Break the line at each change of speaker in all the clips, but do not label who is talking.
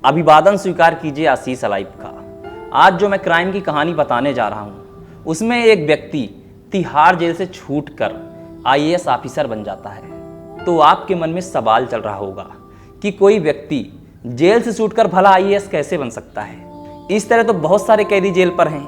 अभिवादन स्वीकार कीजिए आशीष अलाइव का। आज जो मैं क्राइम की कहानी बताने जा रहा हूँ उसमें एक व्यक्ति तिहाड़ जेल से छूटकर आईएएस ऑफिसर बन जाता है। तो आपके मन में सवाल चल रहा होगा कि कोई व्यक्ति जेल से छूटकर भला आईएएस कैसे बन सकता है। इस तरह तो बहुत सारे कैदी जेल पर हैं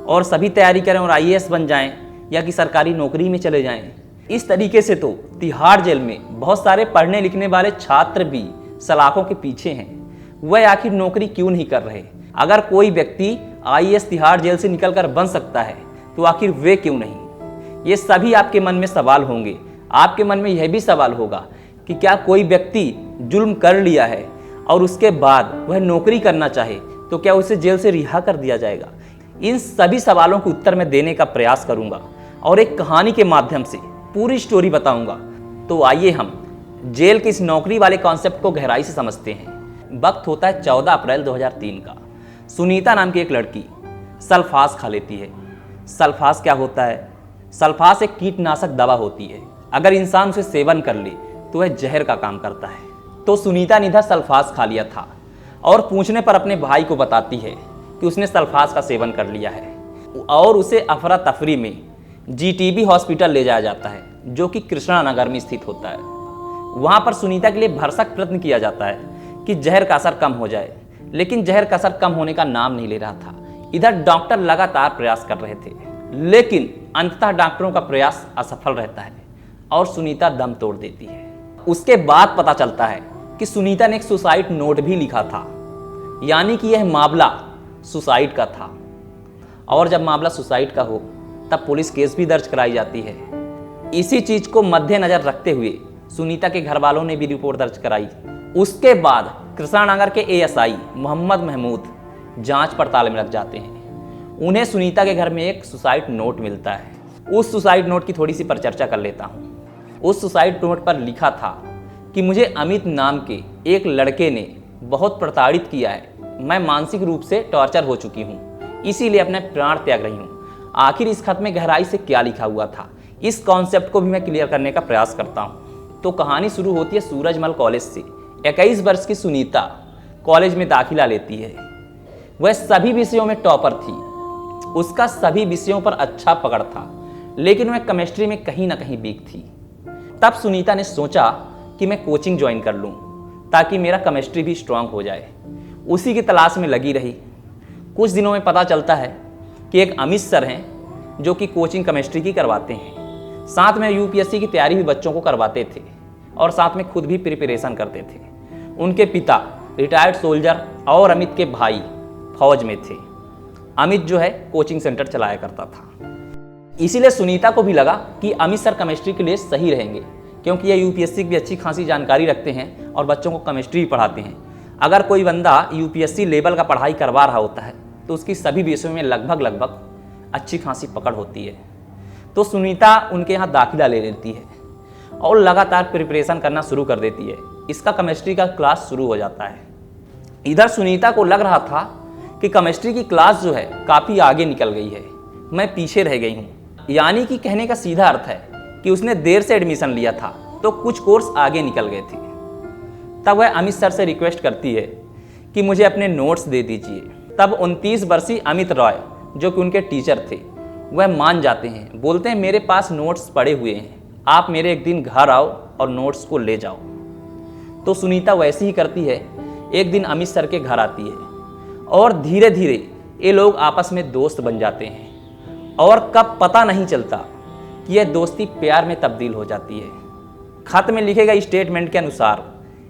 और सभी तैयारी करें और आईएएस बन जाएं या कि सरकारी नौकरी में चले जाएं। इस तरीके से तो तिहाड़ जेल में बहुत सारे पढ़ने लिखने वाले छात्र भी सलाखों के पीछे हैं। वह आखिर नौकरी क्यों नहीं कर रहे? अगर कोई व्यक्ति आईएएस तिहाड़ जेल से निकलकर बन सकता है तो आखिर वे क्यों नहीं? ये सभी आपके मन में सवाल होंगे। आपके मन में यह भी सवाल होगा कि क्या कोई व्यक्ति जुल्म कर लिया है और उसके बाद वह नौकरी करना चाहे तो क्या उसे जेल से रिहा कर दिया जाएगा? इन सभी सवालों के उत्तर मैं देने का प्रयास करूंगा और एक कहानी के माध्यम से पूरी स्टोरी बताऊंगा। तो आइए हम जेल की इस नौकरी वाले कॉन्सेप्ट को गहराई से समझते हैं। वक्त होता है 14 अप्रैल 2003 का। सुनीता नाम की एक लड़की सल्फास खा लेती है। सल्फास क्या होता है? सल्फास एक कीटनाशक दवा होती है। अगर इंसान उसे सेवन कर ले तो वह जहर का काम करता है। तो सुनीता ने इधर सल्फास खा लिया था और पूछने पर अपने भाई को बताती है कि उसने सल्फास का सेवन कर लिया है और उसे अफरा तफरी में जीटीबी हॉस्पिटल ले जाया जाता है जो कि कृष्णा नगर में स्थित होता है। वहाँ पर सुनीता के लिए भरसक प्रयत्न किया जाता है कि जहर का असर कम हो जाए, लेकिन जहर का असर कम होने का नाम नहीं ले रहा था। इधर डॉक्टर लगातार प्रयास कर रहे थे, लेकिन अंततः डॉक्टरों का प्रयास असफल रहता है और सुनीता दम तोड़ देती है। उसके बाद पता चलता है कि सुनीता ने एक सुसाइड नोट भी लिखा था, यानी कि यह मामला सुसाइड का था। और जब मामला सुसाइड का हो तब पुलिस केस भी दर्ज कराई जाती है। इसी चीज को मद्देनजर रखते हुए सुनीता के घर वालों ने भी रिपोर्ट दर्ज कराई। उसके बाद कृष्णानगर के एएसआई मोहम्मद महमूद जांच पड़ताल में लग जाते हैं। उन्हें सुनीता के घर में एक सुसाइड नोट मिलता है। उस सुसाइड नोट की थोड़ी सी परिचर्चा कर लेता हूँ। उस सुसाइड नोट पर लिखा था कि मुझे अमित नाम के एक लड़के ने बहुत प्रताड़ित किया है। मैं मानसिक रूप से टॉर्चर हो चुकी हूँ, इसीलिए अपने प्राण त्याग रही हूँ। आखिर इस खत में गहराई से क्या लिखा हुआ था, इस कॉन्सेप्ट को भी मैं क्लियर करने का प्रयास करता हूँ। तो कहानी शुरू होती है सूरजमल कॉलेज से। 21 वर्ष की सुनीता कॉलेज में दाखिला लेती है। वह सभी विषयों में टॉपर थी। उसका सभी विषयों पर अच्छा पकड़ था, लेकिन वह केमिस्ट्री में कहीं ना कहीं वीक थी। तब सुनीता ने सोचा कि मैं कोचिंग ज्वाइन कर लूँ ताकि मेरा केमिस्ट्री भी स्ट्रांग हो जाए। उसी की तलाश में लगी रही। कुछ दिनों में पता चलता है कि एक अमित सर हैं जो कि कोचिंग केमिस्ट्री की करवाते हैं। साथ में यूपीएससी की तैयारी भी बच्चों को करवाते थे और साथ में खुद भी प्रिपरेशन करते थे। उनके पिता रिटायर्ड सोल्जर और अमित के भाई फौज में थे। अमित जो है कोचिंग सेंटर चलाया करता था। इसीलिए सुनीता को भी लगा कि अमित सर केमिस्ट्री के लिए सही रहेंगे, क्योंकि ये यूपीएससी की भी अच्छी खासी जानकारी रखते हैं और बच्चों को केमिस्ट्री भी पढ़ाते हैं। अगर कोई बंदा यूपीएससी लेवल का पढ़ाई करवा रहा होता है तो उसकी सभी विषयों में लगभग अच्छी खासी पकड़ होती है। तो सुनीता उनके यहाँ दाखिला ले लेती है और लगातार प्रिपरेशन करना शुरू कर देती है। इसका केमिस्ट्री का क्लास शुरू हो जाता है। इधर सुनीता को लग रहा था कि केमिस्ट्री की क्लास जो है काफ़ी आगे निकल गई है, मैं पीछे रह गई हूँ। यानी कि कहने का सीधा अर्थ है कि उसने देर से एडमिशन लिया था तो कुछ कोर्स आगे निकल गए थे। तब वह अमित सर से रिक्वेस्ट करती है कि मुझे अपने नोट्स दे दीजिए। तब 29 वर्षीय अमित रॉय जो कि उनके टीचर थे वह मान जाते हैं। बोलते हैं मेरे पास नोट्स पड़े हुए हैं, आप मेरे एक दिन घर आओ और नोट्स को ले जाओ। तो सुनीता वैसे ही करती है। एक दिन अमित सर के घर आती है और धीरे धीरे ये लोग आपस में दोस्त बन जाते हैं और कब पता नहीं चलता कि यह दोस्ती प्यार में तब्दील हो जाती है। खत में लिखे गए स्टेटमेंट के अनुसार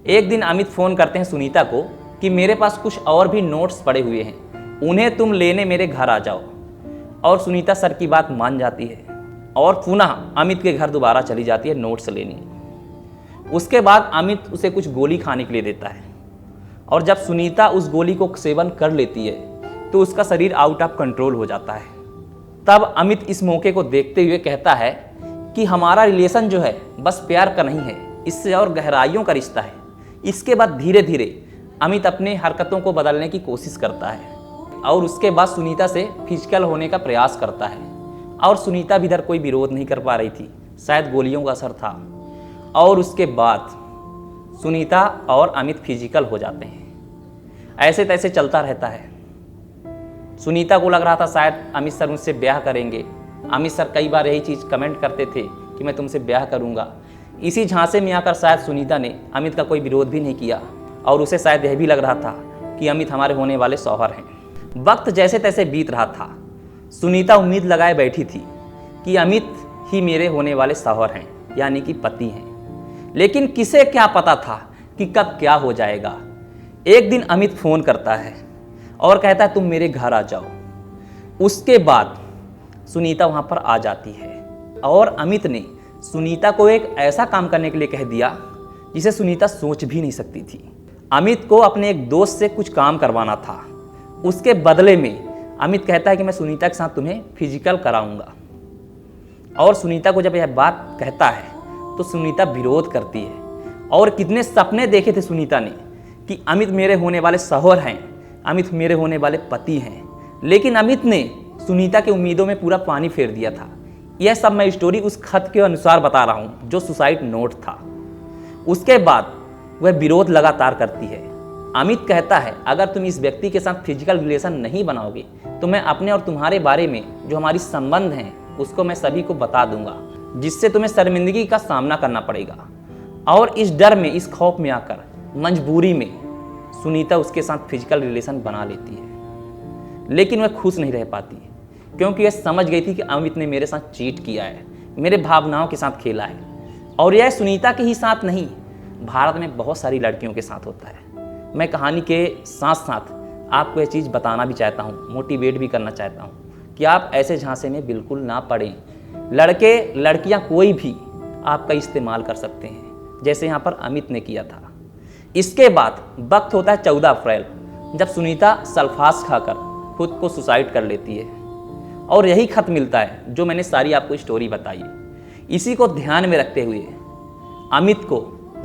एक दिन अमित फ़ोन करते हैं सुनीता को कि मेरे पास कुछ और भी नोट्स पड़े हुए हैं, उन्हें तुम लेने मेरे घर आ जाओ। और सुनीता सर की बात मान जाती है और पुनः अमित के घर दोबारा चली जाती है नोट्स लेने। उसके बाद अमित उसे कुछ गोली खाने के लिए देता है और जब सुनीता उस गोली को सेवन कर लेती है तो उसका शरीर आउट ऑफ कंट्रोल हो जाता है। तब अमित इस मौके को देखते हुए कहता है कि हमारा रिलेशन जो है बस प्यार का नहीं है, इससे और गहराइयों का रिश्ता है। इसके बाद धीरे धीरे अमित अपने हरकतों को बदलने की कोशिश करता है और उसके बाद सुनीता से फिजिकल होने का प्रयास करता है। और सुनीता भी इधर कोई विरोध नहीं कर पा रही थी, शायद गोलियों का असर था। और उसके बाद सुनीता और अमित फिजिकल हो जाते हैं। ऐसे तैसे चलता रहता है। सुनीता को लग रहा था शायद अमित सर मुझसे ब्याह करेंगे। अमित सर कई बार यही चीज़ कमेंट करते थे कि मैं तुमसे ब्याह करूंगा। इसी झांसे में आकर शायद सुनीता ने अमित का कोई विरोध भी नहीं किया और उसे शायद यह भी लग रहा था कि अमित हमारे होने वाले शौहर हैं। वक्त जैसे तैसे बीत रहा था। सुनीता उम्मीद लगाए बैठी थी कि अमित ही मेरे होने वाले शौहर हैं, यानी कि पति हैं। लेकिन किसे क्या पता था कि कब क्या हो जाएगा। एक दिन अमित फ़ोन करता है और कहता है तुम मेरे घर आ जाओ। उसके बाद सुनीता वहाँ पर आ जाती है और अमित ने सुनीता को एक ऐसा काम करने के लिए कह दिया जिसे सुनीता सोच भी नहीं सकती थी। अमित को अपने एक दोस्त से कुछ काम करवाना था। उसके बदले में अमित कहता है कि मैं सुनीता के साथ तुम्हें फिजिकल कराऊंगा। और सुनीता को जब यह बात कहता है तो सुनीता विरोध करती है। और कितने सपने देखे थे सुनीता ने कि अमित मेरे होने वाले शौहर हैं, अमित मेरे होने वाले पति हैं। लेकिन अमित ने सुनीता की उम्मीदों में पूरा पानी फेर दिया था। यह सब मैं स्टोरी उस खत के अनुसार बता रहा हूँ जो सुसाइड नोट था। उसके बाद वह विरोध लगातार करती है। अमित कहता है अगर तुम इस व्यक्ति के साथ फिजिकल रिलेशन नहीं बनाओगे तो मैं अपने और तुम्हारे बारे में जो हमारी संबंध हैं उसको मैं सभी को बता दूंगा, जिससे तुम्हें शर्मिंदगी का सामना करना पड़ेगा। और इस डर में, इस खौफ में आकर मजबूरी में सुनीता उसके साथ फिजिकल रिलेशन बना लेती है। लेकिन वह खुश नहीं रह पाती क्योंकि वह समझ गई थी कि अमित ने मेरे साथ चीट किया है, मेरे भावनाओं के साथ खेला है। और यह सुनीता के ही साथ नहीं, भारत में बहुत सारी लड़कियों के साथ होता है। मैं कहानी के साथ साथ आपको यह चीज़ बताना भी चाहता हूँ, मोटिवेट भी करना चाहता हूँ कि आप ऐसे झांसे में बिल्कुल ना पड़ें। लड़के लड़कियाँ कोई भी आपका इस्तेमाल कर सकते हैं, जैसे यहाँ पर अमित ने किया था। इसके बाद वक्त होता है 14 अप्रैल, जब सुनीता सल्फास खाकर खुद को सुसाइड कर लेती है। और यही खत मिलता है जो मैंने सारी आपको स्टोरी बताई। इसी को ध्यान में रखते हुए अमित को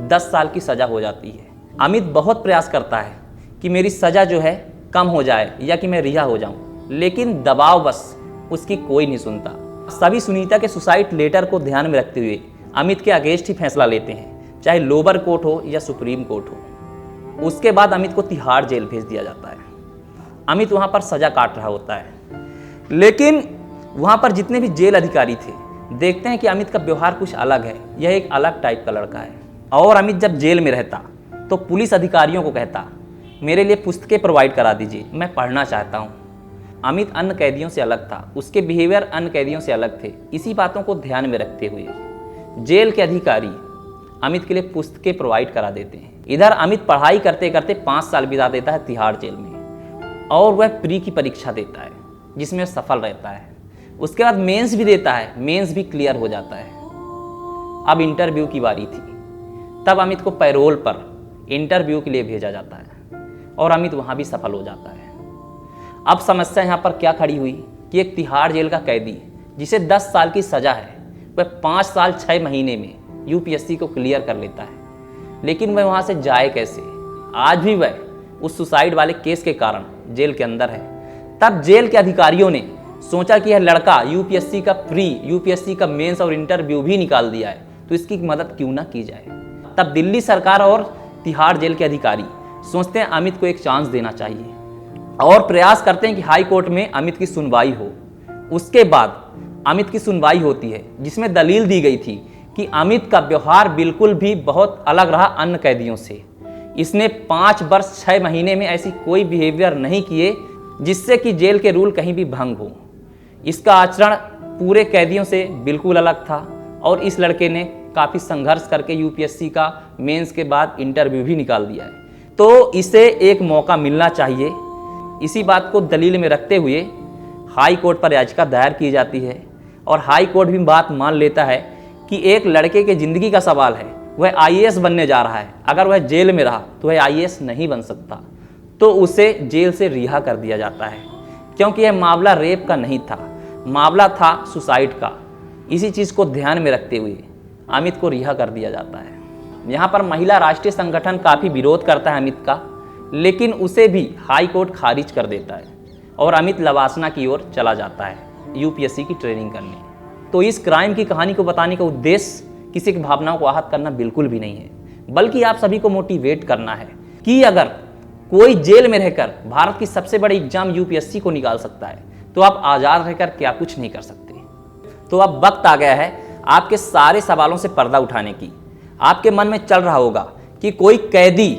10 साल की सज़ा हो जाती है। अमित बहुत प्रयास करता है कि मेरी सज़ा जो है कम हो जाए या कि मैं रिहा हो जाऊं, लेकिन दबाव बस उसकी कोई नहीं सुनता। सभी सुनीता के सुसाइड लेटर को ध्यान में रखते हुए अमित के अगेंस्ट ही फैसला लेते हैं, चाहे लोअर कोर्ट हो या सुप्रीम कोर्ट हो। उसके बाद अमित को तिहाड़ जेल भेज दिया जाता है। अमित वहाँ पर सज़ा काट रहा होता है, लेकिन वहाँ पर जितने भी जेल अधिकारी थे देखते हैं कि अमित का व्यवहार कुछ अलग है, यह एक अलग टाइप का लड़का है। और अमित जब जेल में रहता तो पुलिस अधिकारियों को कहता मेरे लिए पुस्तकें प्रोवाइड करा दीजिए, मैं पढ़ना चाहता हूँ। अमित अन्य कैदियों से अलग था, उसके बिहेवियर अन्य कैदियों से अलग थे। इसी बातों को ध्यान में रखते हुए जेल के अधिकारी अमित के लिए पुस्तकें प्रोवाइड करा देते हैं। इधर अमित पढ़ाई करते करते 5 साल बिता देता है तिहाड़ जेल में और वह प्री की परीक्षा देता है जिसमें वह सफल रहता है। उसके बाद मेंस भी देता है, मेंस भी क्लियर हो जाता है। अब इंटरव्यू की बारी थी, तब अमित को पैरोल पर इंटरव्यू के लिए भेजा जाता है और अमित वहाँ भी सफल हो जाता है। अब समस्या यहाँ पर क्या खड़ी हुई कि एक तिहाड़ जेल का कैदी जिसे 10 साल की सज़ा है वह 5 साल 6 महीने में यूपीएससी को क्लियर कर लेता है। लेकिन वह वहाँ से जाए कैसे? आज भी वह उस सुसाइड वाले केस के कारण जेल के अंदर है। तब जेल के अधिकारियों ने सोचा कि यह लड़का यूपीएससी का प्री, यूपीएससी का मेंस और इंटरव्यू भी निकाल दिया है, तो इसकी मदद क्यों ना की जाए। तब दिल्ली सरकार और तिहाड़ जेल के अधिकारी सोचते हैं अमित को एक चांस देना चाहिए और प्रयास करते हैं कि हाई कोर्ट में अमित की सुनवाई हो। उसके बाद अमित की सुनवाई होती है जिसमें दलील दी गई थी कि अमित का व्यवहार बिल्कुल भी बहुत अलग रहा अन्य कैदियों से। इसने 5 वर्ष 6 महीने में ऐसी कोई बिहेवियर नहीं किए जिससे कि जेल के रूल कहीं भी भंग हो। इसका आचरण पूरे कैदियों से बिल्कुल अलग था और इस लड़के ने काफ़ी संघर्ष करके यूपीएससी का मेंस के बाद इंटरव्यू भी निकाल दिया है, तो इसे एक मौका मिलना चाहिए। इसी बात को दलील में रखते हुए हाई कोर्ट पर याचिका दायर की जाती है और हाई कोर्ट भी बात मान लेता है कि एक लड़के के ज़िंदगी का सवाल है, वह आईएएस बनने जा रहा है। अगर वह जेल में रहा तो वह आईएएस नहीं बन सकता, तो उसे जेल से रिहा कर दिया जाता है क्योंकि यह मामला रेप का नहीं था, मामला था सुसाइड का। इसी चीज़ को ध्यान में रखते हुए अमित को रिहा कर दिया जाता है। यहाँ पर महिला राष्ट्रीय संगठन काफ़ी विरोध करता है अमित का, लेकिन उसे भी हाई कोर्ट खारिज कर देता है और अमित लवासना की ओर चला जाता है यूपीएससी की ट्रेनिंग करने। तो इस क्राइम की कहानी को बताने का उद्देश्य किसी की भावनाओं को आहत करना बिल्कुल भी नहीं है, बल्कि आप सभी को मोटिवेट करना है कि अगर कोई जेल में रहकर भारत की सबसे बड़ी एग्जाम यूपीएससी को निकाल सकता है, तो आप आज़ाद रहकर क्या कुछ नहीं कर सकते। तो अब वक्त आ गया है आपके सारे सवालों से पर्दा उठाने की। आपके मन में चल रहा होगा कि कोई कैदी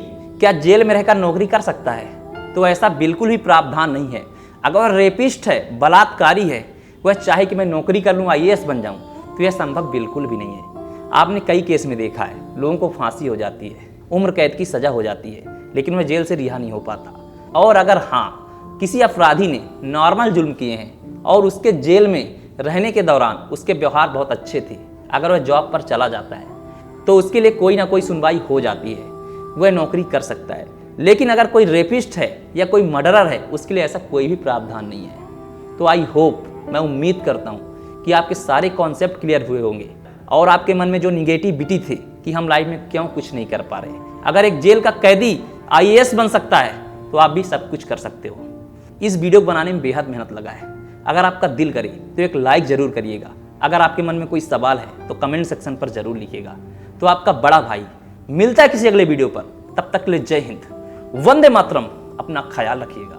क्या जेल में रहकर नौकरी कर सकता है? तो ऐसा बिल्कुल भी प्रावधान नहीं है। अगर वह रेपिस्ट है, बलात्कारी है, वह चाहे कि मैं नौकरी कर लूँ, आईएएस बन जाऊँ, तो यह संभव बिल्कुल भी नहीं है। आपने कई केस में देखा है, लोगों को फांसी हो जाती है, उम्र कैद की सज़ा हो जाती है, लेकिन वह जेल से रिहा नहीं हो पाता। और अगर हाँ, किसी अपराधी ने नॉर्मल जुल्म किए हैं और उसके जेल में रहने के दौरान उसके व्यवहार बहुत अच्छे थे, अगर वह जॉब पर चला जाता है तो उसके लिए कोई ना कोई सुनवाई हो जाती है, वह नौकरी कर सकता है। लेकिन अगर कोई रेपिस्ट है या कोई मर्डरर है, उसके लिए ऐसा कोई भी प्रावधान नहीं है। तो आई होप, मैं उम्मीद करता हूँ कि आपके सारे कॉन्सेप्ट क्लियर हुए होंगे और आपके मन में जो निगेटिविटी थी कि हम लाइफ में क्यों कुछ नहीं कर पा रहे, अगर एक जेल का कैदी आईएएस बन सकता है तो आप भी सब कुछ कर सकते हो। इस वीडियो को बनाने में बेहद मेहनत लगा है। अगर आपका दिल करे तो एक लाइक जरूर करिएगा। अगर आपके मन में कोई सवाल है तो कमेंट सेक्शन पर जरूर लिखिएगा। तो आपका बड़ा भाई मिलता है किसी अगले वीडियो पर। तब तक के लिए जय हिंद, वंदे मातरम। अपना ख्याल रखिएगा।